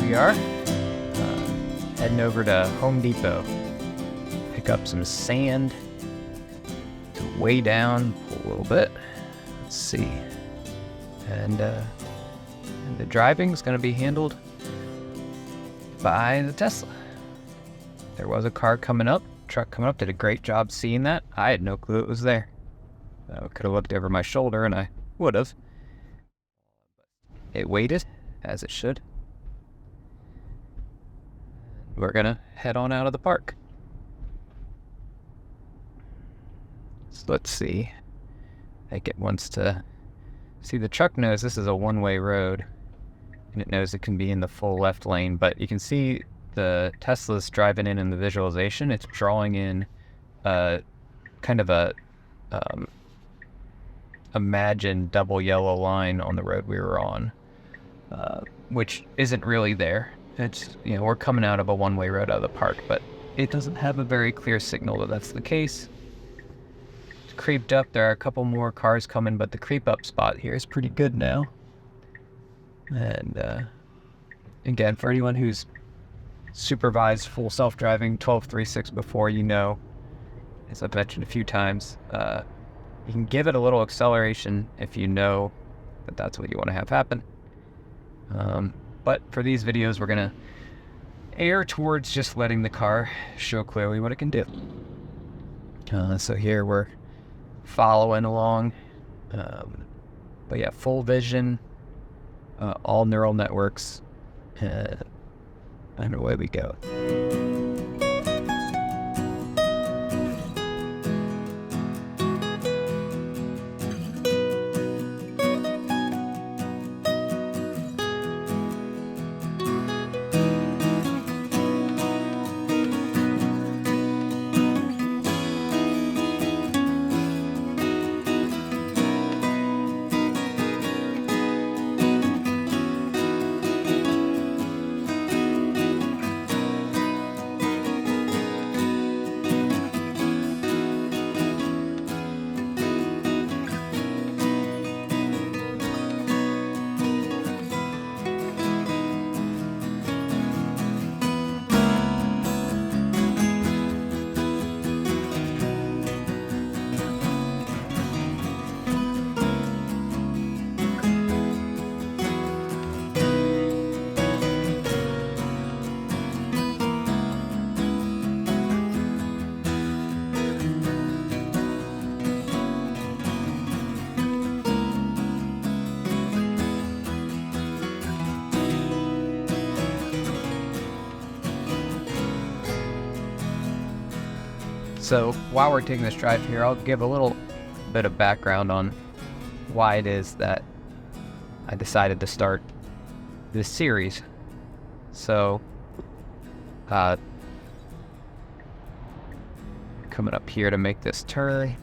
we are, heading over to Home Depot. Pick up some sand to weigh down, pull a little bit. Let's see. And the driving is going to be handled by the Tesla. There was a truck coming up, did a great job seeing that. I had no clue it was there. I could have looked over my shoulder, and I would have. It waited, as it should. We're gonna head on out of the park. So let's see. I think it wants to... See, the truck knows this is a one-way road, and it knows it can be in the full left lane, but you can see the Tesla's driving in the visualization. It's drawing in kind of a imagined double yellow line on the road we were on, which isn't really there. It's, we're coming out of a one-way road out of the park, but it doesn't have a very clear signal that that's the case. It's creeped up. There are a couple more cars coming, but the creep up spot here is pretty good now. And again, for anyone who's supervised full self-driving 12.3.6 before, as I've mentioned a few times, you can give it a little acceleration if you know that that's what you want to have happen. But for these videos, we're going to err towards just letting the car show clearly what it can do. So here we're following along. But yeah, full vision, all neural networks, and away we go. So while we're taking this drive here, I'll give a little bit of background on why it is that I decided to start this series. So, coming up here to make this turn.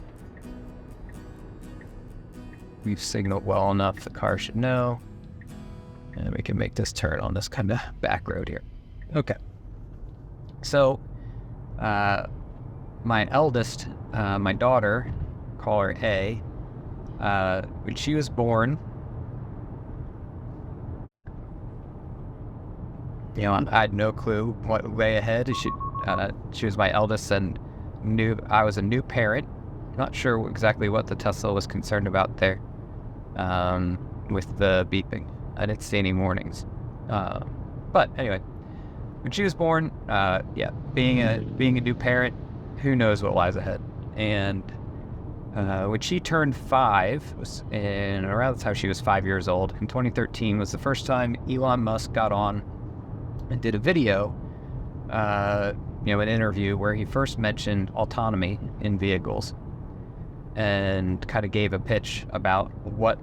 We've signaled well enough, the car should know. And we can make this turn on this kind of back road here. Okay. So, my eldest, my daughter, call her A, when she was born, I had no clue what lay ahead. She was my eldest and I was a new parent. Not sure exactly what the Tesla was concerned about there with the beeping. I didn't see any warnings. But anyway, when she was born, being a new parent, who knows what lies ahead. And when she turned 5, was around the time she was 5 years old, in 2013 was the first time Elon Musk got on and did a video, an interview where he first mentioned autonomy in vehicles and kind of gave a pitch about what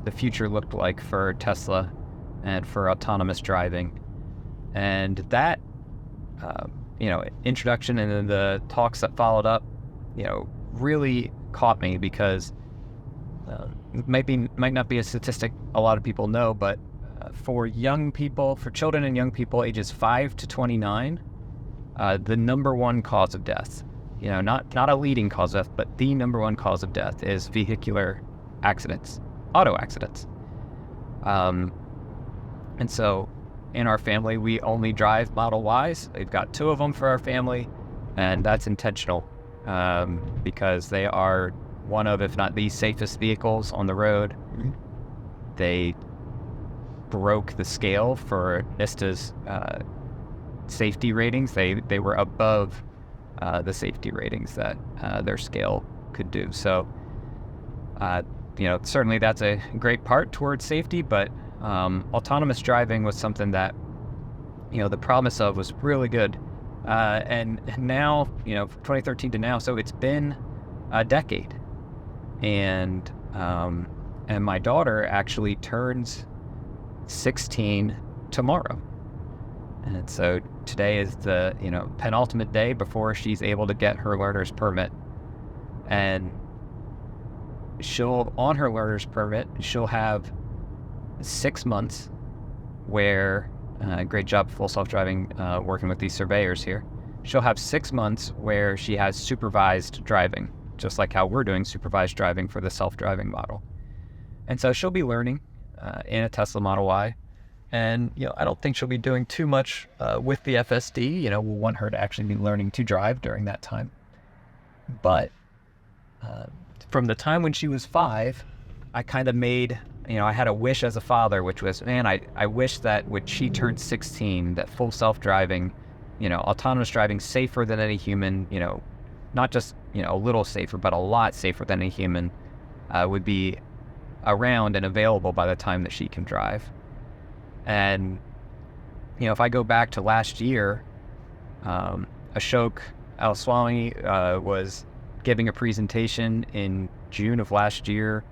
the future looked like for Tesla and for autonomous driving. And that introduction and then the talks that followed up, really caught me because might not be a statistic a lot of people know, but for children and young people ages 5 to 29, the number one cause of death, not a leading cause of death, but the number one cause of death is vehicular accidents, auto accidents. And so in our family, we only drive Model Ys. We've got 2 of them for our family, and that's intentional because they are one of, if not the safest vehicles on the road. They broke the scale for NISTA's safety ratings. They were above the safety ratings that their scale could do. So, certainly that's a great part towards safety, but autonomous driving was something that, the promise of was really good. And now, from 2013 to now, so it's been a decade. And my daughter actually turns 16 tomorrow. And so today is the, penultimate day before she's able to get her learner's permit. And on her learner's permit, she'll have 6 months where, great job, Full Self-Driving, working with these surveyors here. She'll have 6 months where she has supervised driving, just like how we're doing supervised driving for the self-driving model. And so she'll be learning in a Tesla Model Y. And, I don't think she'll be doing too much with the FSD. We'll want her to actually be learning to drive during that time. But from the time when she was 5, I kind of made, I had a wish as a father, which was, man, I wish that when she turned 16, that full self-driving, autonomous driving safer than any human, not just, a little safer, but a lot safer than any human, would be around and available by the time that she can drive. And, if I go back to last year, Ashok Alswami was giving a presentation in June of last year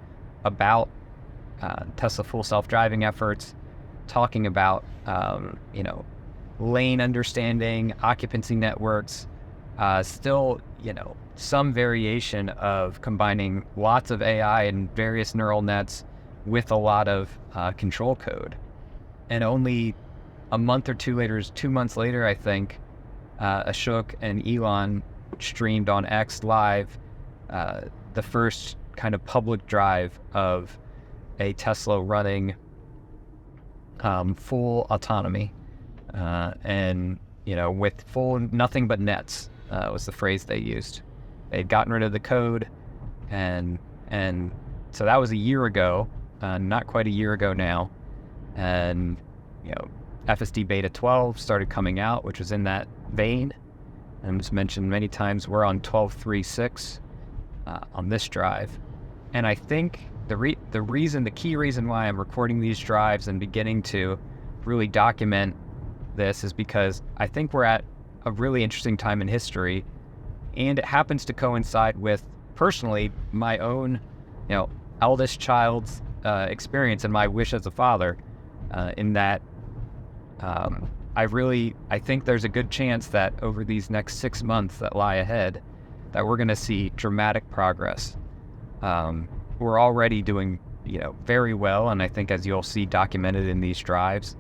about Tesla full self-driving efforts, talking about, lane understanding, occupancy networks, still, some variation of combining lots of AI and various neural nets with a lot of control code. And only a month or 2 later, 2 months later, I think, Ashok and Elon streamed on X Live the first kind of public drive of a Tesla running full autonomy, and with full nothing but nets was the phrase they used. They'd gotten rid of the code, and so that was a year ago, not quite a year ago now, and FSD Beta 12 started coming out, which was in that vein. And as mentioned many times, we're on 12.3.6 on this drive. And I think the key reason why I'm recording these drives and beginning to really document this is because I think we're at a really interesting time in history, and it happens to coincide with, personally, my own, eldest child's experience and my wish as a father, in that I think there's a good chance that over these next 6 months that lie ahead, that we're going to see dramatic progress. We're already doing, very well, and I think as you'll see documented in these drives,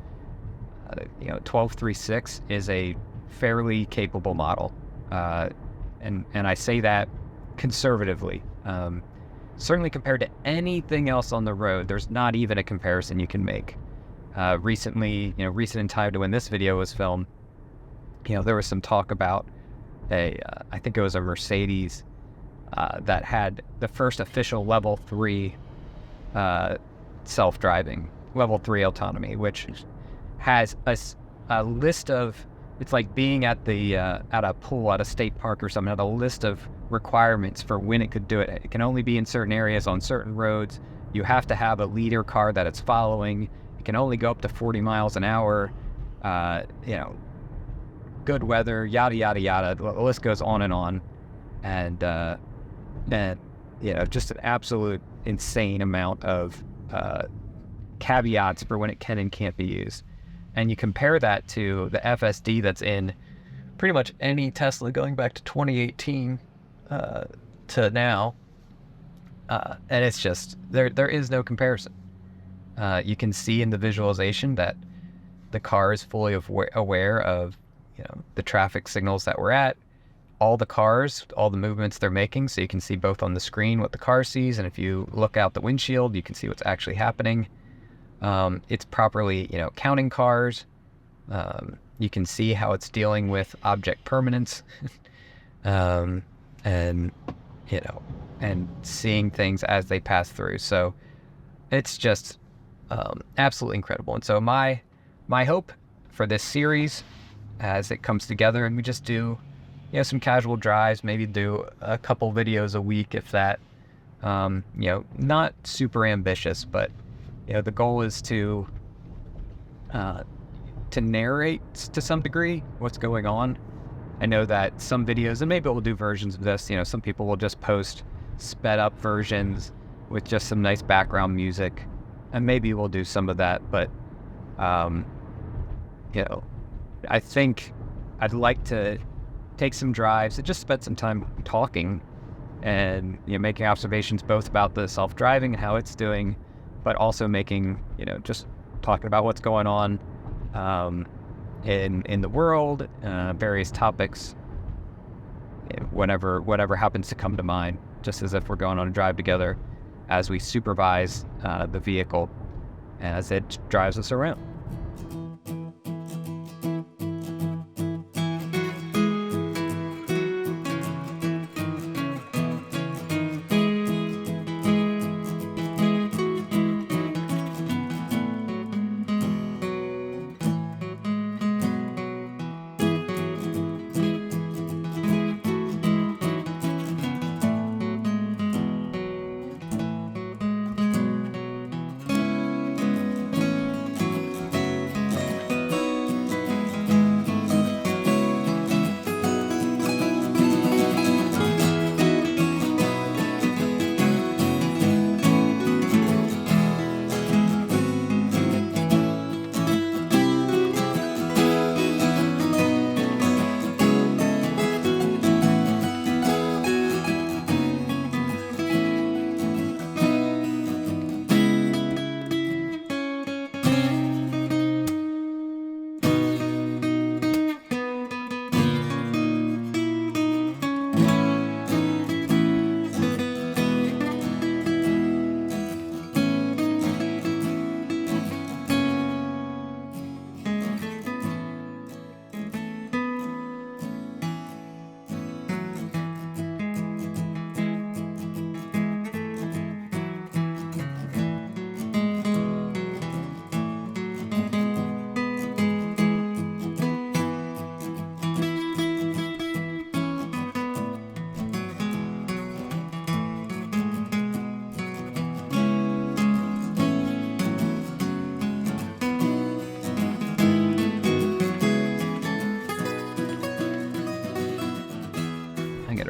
12.3.6 is a fairly capable model, and I say that conservatively. Certainly compared to anything else on the road, there's not even a comparison you can make. Recently, recent in time to when this video was filmed, there was some talk about I think it was a Mercedes that had the first official level 3 self-driving, level 3 autonomy, which has a list of, it's like being at a pool at a state park or something, at a list of requirements for when it could do it. It can only be in certain areas on certain roads. You have to have a leader car that it's following. It can only go up to 40 miles an hour, good weather, yada, yada, yada. The list goes on. And just an absolute insane amount of caveats for when it can and can't be used. And you compare that to the FSD that's in pretty much any Tesla going back to 2018 to now, and it's just, there is no comparison. You can see in the visualization that the car is fully aware of the traffic signals that we're at, all the cars, all the movements they're making, so you can see both on the screen what the car sees, and if you look out the windshield, you can see what's actually happening. It's properly, counting cars, You can see how it's dealing with object permanence, and and seeing things as they pass through. So it's just absolutely incredible. And so my hope for this series, as it comes together, and we just do some casual drives, maybe do a couple videos a week, if that. Not super ambitious, but the goal is to narrate to some degree what's going on. I know that some videos, and maybe we'll do versions of this, some people will just post sped up versions with just some nice background music, and maybe we'll do some of that. But I think I'd like to take some drives and just spend some time talking and making observations both about the self-driving and how it's doing, but also making just talking about what's going on in the world, various topics, whatever happens to come to mind, just as if we're going on a drive together as we supervise the vehicle as it drives us around.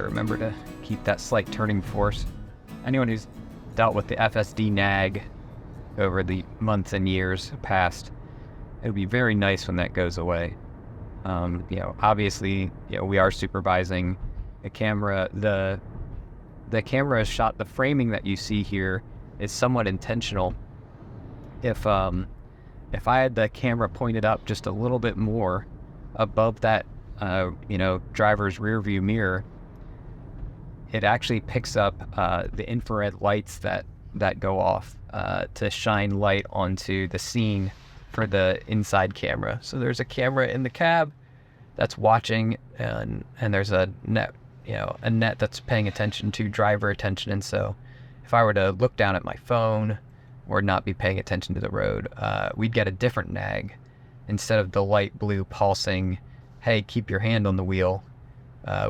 Remember to keep that slight turning force. Anyone who's dealt with the FSD nag over the months and years past, it would be very nice when that goes away. Obviously, we are supervising the camera. The camera is shot. The framing that you see here is somewhat intentional. If I had the camera pointed up just a little bit more above that, driver's rear view mirror, it actually picks up the infrared lights that go off to shine light onto the scene for the inside camera. So there's a camera in the cab that's watching, and there's a net that's paying attention to driver attention. And so if I were to look down at my phone or not be paying attention to the road, we'd get a different nag. Instead of the light blue pulsing, hey, keep your hand on the wheel,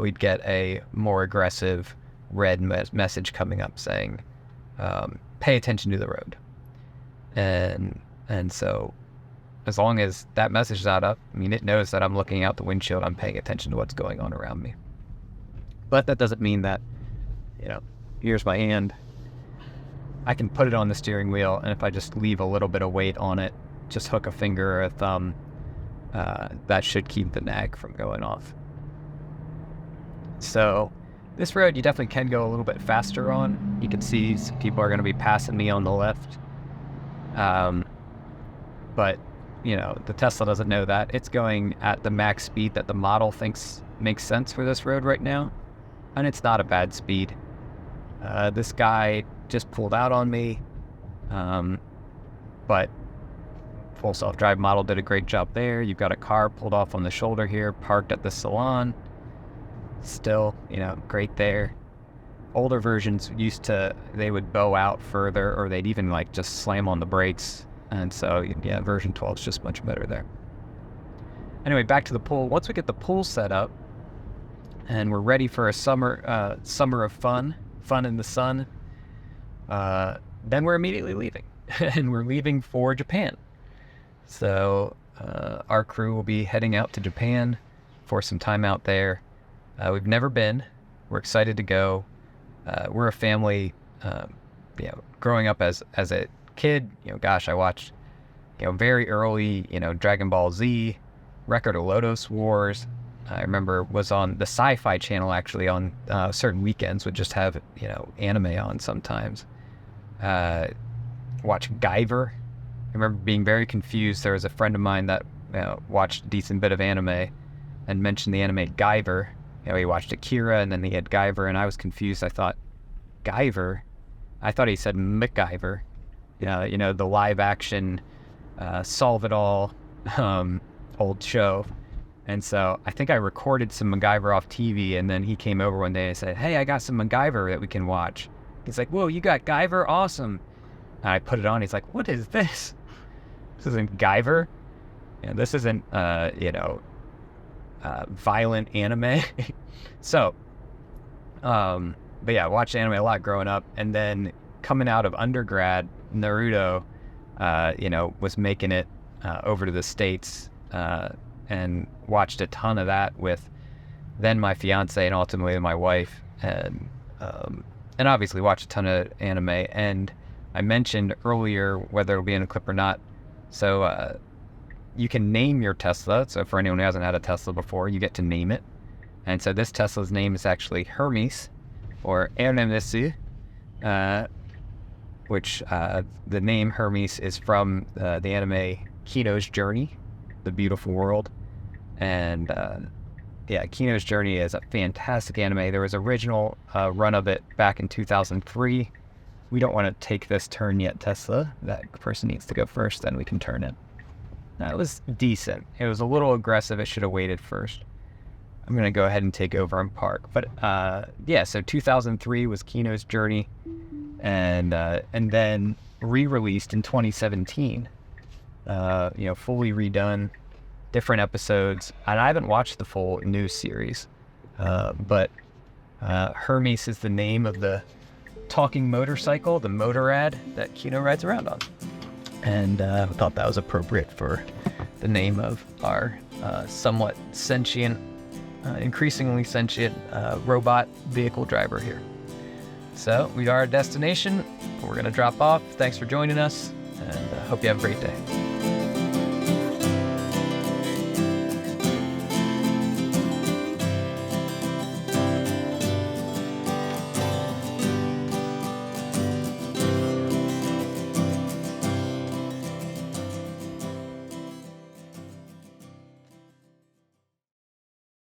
we'd get a more aggressive red message coming up saying, pay attention to the road. And so as long as that message is not up, it knows that I'm looking out the windshield, I'm paying attention to what's going on around me. But that doesn't mean that, here's my hand, I can put it on the steering wheel, and if I just leave a little bit of weight on it, just hook a finger or a thumb, that should keep the nag from going off. So this road you definitely can go a little bit faster on. You can see some people are going to be passing me on the left. But, the Tesla doesn't know that. It's going at the max speed that the model thinks makes sense for this road right now. And it's not a bad speed. This guy just pulled out on me. But full self-drive model did a great job there. You've got a car pulled off on the shoulder here, parked at the salon. Still, great there. Older versions they would bow out further, or they'd even like just slam on the brakes. And so, yeah, version 12 is just much better there. Anyway, back to the pool. Once we get the pool set up and we're ready for a summer of fun in the sun, then we're immediately leaving. And we're leaving for Japan. So our crew will be heading out to Japan for some time out there. We've never been. We're excited to go. We're a family, growing up as a kid, I watched, very early, Dragon Ball Z, Record of Lodos Wars. I remember was on the Sci-Fi Channel, actually, on certain weekends, would just have, anime on sometimes. Watch Guyver. I remember being very confused. There was a friend of mine that watched a decent bit of anime and mentioned the anime Guyver. He watched Akira and then he had Guyver, and I was confused. I thought, Guyver? I thought he said MacGyver. The live action Solve It All old show. And so I think I recorded some MacGyver off TV, and then he came over one day and said, "Hey, I got some MacGyver that we can watch." He's like, "Whoa, you got Guyver? Awesome." And I put it on. He's like, "What is this? This isn't Guyver. This isn't, violent anime." So, but yeah, I watched anime a lot growing up. And then coming out of undergrad, Naruto, was making it over to the States, and watched a ton of that with then my fiance and ultimately my wife. And obviously watched a ton of anime. And I mentioned earlier, whether it'll be in a clip or not, so you can name your Tesla. So for anyone who hasn't had a Tesla before, you get to name it. And so this Tesla's name is actually Hermes, or Hermes, which the name Hermes is from the anime Kyoto's Journey, The Beautiful World. And Kyoto's Journey is a fantastic anime. There was an original run of it back in 2003. We don't want to take this turn yet, Tesla. That person needs to go first, then we can turn it. That was decent. It was a little aggressive. It should have waited first. I'm going to go ahead and take over and park. But so 2003 was Kyoto's Journey, and then re-released in 2017. Fully redone, different episodes. And I haven't watched the full new series, but Hermes is the name of the talking motorcycle, the motorrad that Kyoto rides around on. And I thought that was appropriate for the name of our somewhat sentient, increasingly sentient robot vehicle driver here. So we are our destination. We're going to drop off. Thanks for joining us, and hope you have a great day.